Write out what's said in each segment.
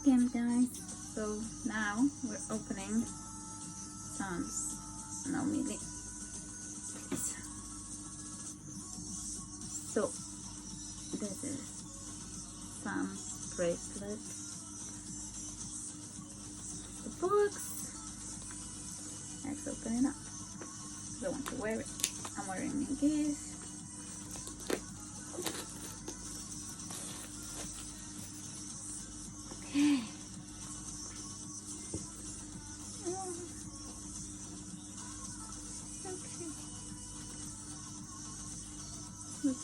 again, guys. So now we're opening Sam's. No, Millie. Please. So this is Sam's bracelet. The box. Let's open it up. I don't want to wear it. I'm wearing this. Okay. Okay. Look,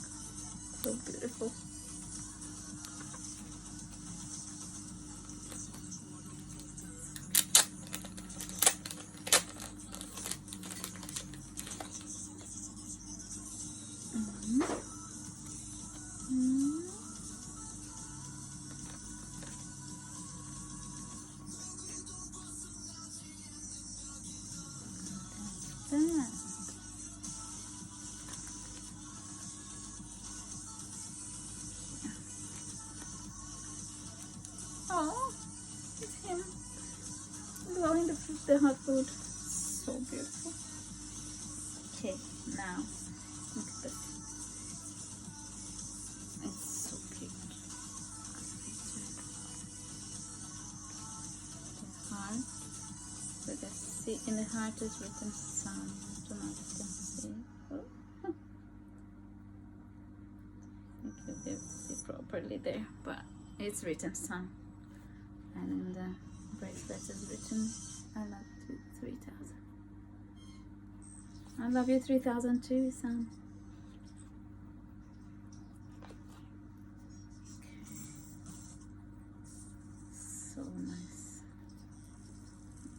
so beautiful. That. Oh, it's him blowing the hot food. So beautiful. Okay, now look at this. It's so cute. The heart with a C. In the heart is written Sam. I don't know if you can see. Oh. I think you'll be able to see properly there, but it's written Sam. And in the bracelet is written I love you 3000. I love you 3000 too, Sam. Okay. So nice.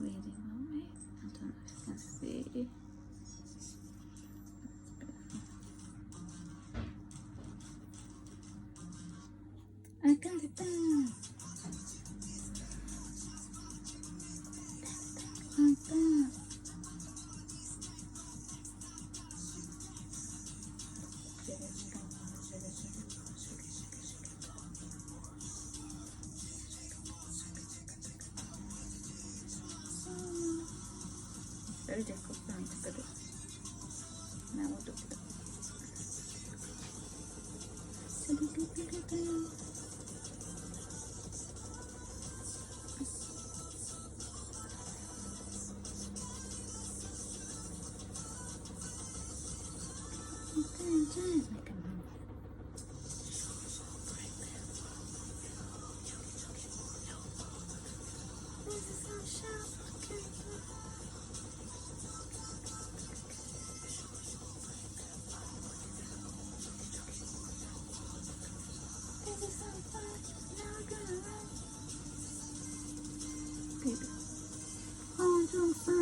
Really well made. I don't know if you can see. I got it done. Very difficult for me to put it. Now we'll do it. Oh, I'm so